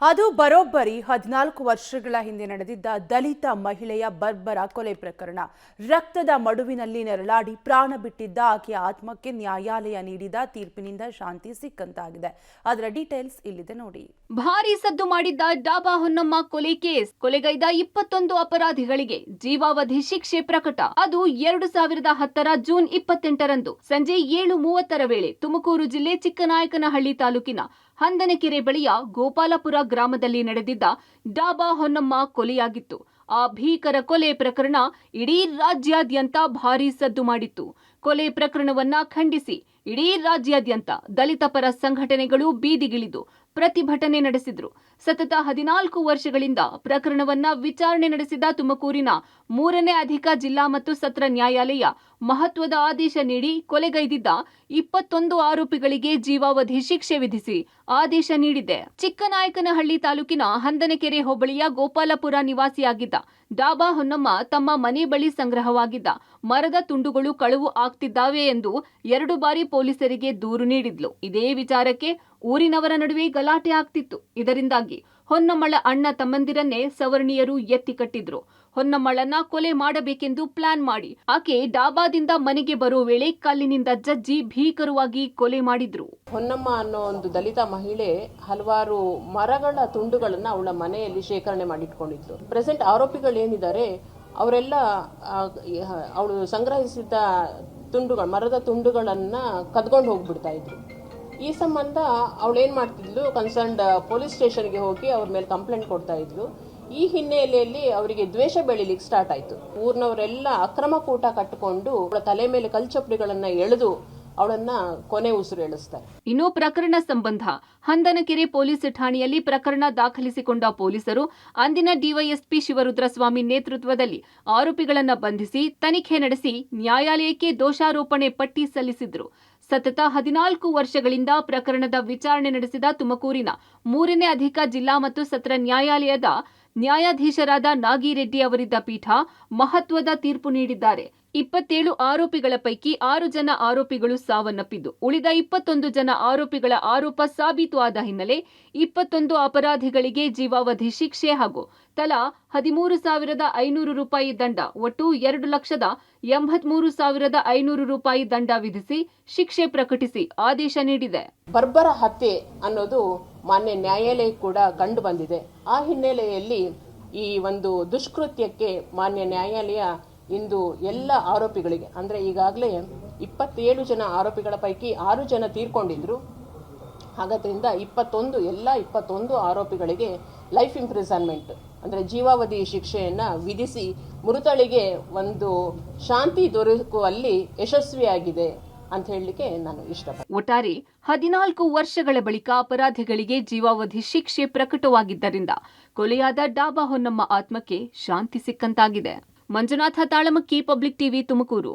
ಅದು ಬರೋಬ್ಬರಿ 14 ವರ್ಷಗಳ ಹಿಂದೆ ನಡೆದಿದ್ದ ದಲಿತ ಮಹಿಳೆಯ ಬರ್ಬರ ಕೊಲೆ ಪ್ರಕರಣ. ರಕ್ತದ ಮಡುವಿನಲ್ಲಿ ನೆರಳಾಡಿ ಪ್ರಾಣ ಬಿಟ್ಟಿದ್ದ ಆಕೆಯ ಆತ್ಮಕ್ಕೆ ನ್ಯಾಯಾಲಯ ನೀಡಿದ ತೀರ್ಪಿನಿಂದ ಶಾಂತಿ ಸಿಕ್ಕಂತಾಗಿದೆ. ಅದರ ಡೀಟೇಲ್ಸ್ ಇಲ್ಲಿದೆ ನೋಡಿ. ಭಾರೀ ಸದ್ದು ಮಾಡಿದ್ದ ಡಾಬಾ ಹೊನ್ನಮ್ಮ ಕೊಲೆ ಕೇಸ್. ಕೊಲೆಗೈದ 21 ಅಪರಾಧಿಗಳಿಗೆ ಜೀವಾವಧಿ ಶಿಕ್ಷೆ ಪ್ರಕಟ. ಅದು 2010ರ ಜೂನ್ 28ರಂದು ಸಂಜೆ 7:30 ವೇಳೆ ತುಮಕೂರು ಜಿಲ್ಲೆ ಚಿಕ್ಕನಾಯಕನಹಳ್ಳಿ ತಾಲೂಕಿನ ಹಂದನಕೆರೆ ಬಳಿಯ ಗೋಪಾಲಪುರ ಗ್ರಾಮದಲ್ಲಿ ನಡೆದಿದ್ದ ಡಾಬಾ ಹೊನ್ನಮ್ಮ ಕೊಲೆಯಾಗಿತ್ತು. ಆ ಭೀಕರ ಕೊಲೆ ಪ್ರಕರಣ ಇಡೀ ರಾಜ್ಯಾದ್ಯಂತ ಭಾರೀ ಸದ್ದು ಮಾಡಿತ್ತು. ಕೊಲೆ ಪ್ರಕರಣವನ್ನ ಖಂಡಿಸಿ ಇಡೀ ರಾಜ್ಯಾದ್ಯಂತ ದಲಿತ ಪರ ಸಂಘಟನೆಗಳು ಬೀದಿಗಿಳಿದು ಪ್ರತಿಭಟನೆ ನಡೆಸಿದ್ರು. ಸತತ 14 ವರ್ಷಗಳಿಂದ ಪ್ರಕರಣವನ್ನ ವಿಚಾರಣೆ ನಡೆಸಿದ ತುಮಕೂರಿನ 3ನೇ ಅಧಿಕ ಜಿಲ್ಲಾ ಮತ್ತು ಸತ್ರ ನ್ಯಾಯಾಲಯ ಮಹತ್ವದ ಆದೇಶ ನೀಡಿ ಕೊಲೆಗೈದಿದ್ದ 21 ಆರೋಪಿಗಳಿಗೆ ಜೀವಾವಧಿ ಶಿಕ್ಷೆ ವಿಧಿಸಿ ಆದೇಶ ನೀಡಿದೆ. ಚಿಕ್ಕನಾಯಕನಹಳ್ಳಿ ತಾಲೂಕಿನ ಹಂದನಕೆರೆ ಹೋಬಳಿಯ ಗೋಪಾಲಪುರ ನಿವಾಸಿಯಾಗಿದ್ದ ಡಾಬಾ ಹೊನ್ನಮ್ಮ ತಮ್ಮ ಮನೆ ಬಳಿ ಸಂಗ್ರಹವಾಗಿದ್ದ ಮರದ ತುಂಡುಗಳು ಕಳವು ಆಗ್ತಿದ್ದಾವೆ ಎಂದು 2 ಬಾರಿ ಪೊಲೀಸರಿಗೆ ದೂರು ನೀಡಿದ್ಲು. ಇದೇ ವಿಚಾರಕ್ಕೆ ಊರಿನವರ ನಡುವೆ ಗಲಾಟೆ ಆಗ್ತಿತ್ತು. ಇದರಿಂದಾಗಿ ಹೊನ್ನಮ್ಮಳ ಅಣ್ಣ ತಮ್ಮಂದಿರನ್ನೇ ಸವರ್ಣೀಯರು ಎತ್ತಿ ಕಟ್ಟಿದ್ರು. ಹೊನ್ನಮ್ಮಳನ್ನ ಕೊಲೆ ಮಾಡಬೇಕೆಂದು ಪ್ಲಾನ್ ಮಾಡಿ ಆಕೆ ಡಾಬಾದಿಂದ ಮನೆಗೆ ಬರೋ ವೇಳೆ ಕಲ್ಲಿನಿಂದ ಜಜ್ಜಿ ಭೀಕರವಾಗಿ ಕೊಲೆ ಮಾಡಿದ್ರು. ಹೊನ್ನಮ್ಮ ಅನ್ನೋ ಒಂದು ದಲಿತ ಮಹಿಳೆ ಹಲವಾರು ಮರಗಳ ತುಂಡುಗಳನ್ನ ಅವಳ ಮನೆಯಲ್ಲಿ ಶೇಖರಣೆ ಮಾಡಿಟ್ಕೊಂಡಿದ್ಲು. ಪ್ರೆಸೆಂಟ್ ಆರೋಪಿಗಳು ಏನಿದ್ದಾರೆ ಅವರೆಲ್ಲ ಅವಳು ಸಂಗ್ರಹಿಸಿದ ಮರದ ತುಂಡುಗಳನ್ನ ಕದ್ಕೊಂಡು ಹೋಗ್ಬಿಡ್ತಾ ಇದ್ರು. ಈ ಸಂಬಂಧ ಅವಳು ಏನ್ ಮಾಡ್ತಿದ್ಲು, ಕನ್ಸರ್ನ್ಡ್ ಪೊಲೀಸ್ ಸ್ಟೇಷನ್ಗೆ ಹೋಗಿ ಅವ್ರ ಮೇಲೆ ಕಂಪ್ಲೇಂಟ್ ಕೊಡ್ತಾ ಇದ್ಲು. ಈ ಹಿನ್ನೆಲೆಯಲ್ಲಿ ಅವರಿಗೆ ದ್ವೇಷ ಬೆಳಿಲಿಕ್ಕೆ ಸ್ಟಾರ್ಟ್ ಆಯ್ತು. ಊರಿನವರೆಲ್ಲ ಅಕ್ರಮ ಕೂಟ ಕಟ್ಟಿಕೊಂಡು ಅವಳ ತಲೆ ಮೇಲೆ ಕಲ್ಚಪ್ರಿಗಳನ್ನ ಎಳೆದು ಅವಳನ್ನ ಕೊನೆ ಉಸಿರು ಎಳಿಸ್ತಾರೆ. ಇನ್ನು ಪ್ರಕರಣ ಸಂಬಂಧ ಹಂದನಕೆರೆ ಪೊಲೀಸ್ ಠಾಣೆಯಲ್ಲಿ ಪ್ರಕರಣ ದಾಖಲಿಸಿಕೊಂಡ ಪೊಲೀಸರು ಅಂದಿನ ಡಿವೈಎಸ್ಪಿ ಶಿವರುದ್ರಸ್ವಾಮಿ ನೇತೃತ್ವದಲ್ಲಿ ಆರೋಪಿಗಳನ್ನ ಬಂಧಿಸಿ ತನಿಖೆ ನಡೆಸಿ ನ್ಯಾಯಾಲಯಕ್ಕೆ ದೋಷಾರೋಪಣೆ ಪಟ್ಟಿ ಸಲ್ಲಿಸಿದ್ರು. ಸತತ 14 ವರ್ಷಗಳಿಂದ ಪ್ರಕರಣದ ವಿಚಾರಣೆ ನಡೆಸಿದ ತುಮಕೂರಿನ 3ನೇ ಅಧಿಕ ಜಿಲ್ಲಾ ಮತ್ತು ಸತ್ರ ನ್ಯಾಯಾಲಯದ ನ್ಯಾಯಾಧೀಶರಾದ ನಾಗಿರೆಡ್ಡಿ ಅವರಿದ್ದ ಪೀಠ ಮಹತ್ವದ ತೀರ್ಪು ನೀಡಿದ್ದಾರೆ. 27 ಆರೋಪಿಗಳ ಪೈಕಿ 6 ಜನ ಆರೋಪಿಗಳು ಸಾವನ್ನಪ್ಪಿದ್ದು, ಉಳಿದ 21 ಜನ ಆರೋಪಿಗಳ ಆರೋಪ ಸಾಬೀತು ಆದ ಹಿನ್ನೆಲೆ 21 ಅಪರಾಧಿಗಳಿಗೆ ಜೀವಾವಧಿ ಶಿಕ್ಷೆ ಹಾಗೂ ತಲಾ 13,500 ರೂಪಾಯಿ ದಂಡ, ಒಟ್ಟು 2,83,500 ರೂಪಾಯಿ ದಂಡ ವಿಧಿಸಿ ಶಿಕ್ಷೆ ಪ್ರಕಟಿಸಿ ಆದೇಶ ನೀಡಿದೆ. ಬರ್ಬರ ಹತ್ಯೆ ಅನ್ನೋದು ಮಾನ್ಯ ನ್ಯಾಯಾಲಯ ಕೂಡ ಕಂಡು ಬಂದಿದೆ. ಆ ಹಿನ್ನೆಲೆಯಲ್ಲಿ ಈ ಒಂದು ದುಷ್ಕೃತ್ಯಕ್ಕೆ ಮಾನ್ಯ ನ್ಯಾಯಾಲಯ ಇಂದು ಎಲ್ಲ ಆರೋಪಿಗಳಿಗೆ, ಅಂದ್ರೆ ಈಗಾಗಲೇ 27 ಜನ ಆರೋಪಿಗಳ ಪೈಕಿ 6 ಜನ ತೀರ್ಕೊಂಡಿದ್ರು. ಹಾಗಾದ್ರಿಂದ 21 ಆರೋಪಿಗಳಿಗೆ ಲೈಫ್ ಇಂಪ್ರಿಸನ್ಮೆಂಟ್ ಅಂದ್ರೆ ಜೀವಾವಧಿ ಶಿಕ್ಷೆಯನ್ನ ವಿಧಿಸಿ ಮೃತಳಿಗೆ ಒಂದು ಶಾಂತಿ ದೊರಕುವಲ್ಲಿ ಯಶಸ್ವಿಯಾಗಿದೆ ಅಂತ ಹೇಳಲಿಕ್ಕೆ ನಾನು ಇಷ್ಟಪಡ್ತೀನಿ. ಒಟ್ಟಾರೆ 14 ವರ್ಷಗಳ ಬಳಿಕ ಅಪರಾಧಿಗಳಿಗೆ ಜೀವಾವಧಿ ಶಿಕ್ಷೆ ಪ್ರಕಟವಾಗಿದ್ದರಿಂದ ಕೊಲೆಯಾದ ಡಾಬಾ ಹೊನ್ನಮ್ಮ ಆತ್ಮಕ್ಕೆ ಶಾಂತಿ ಸಿಕ್ಕಂತಾಗಿದೆ. Manjunatha Talamakki, public TV, Tumakuru.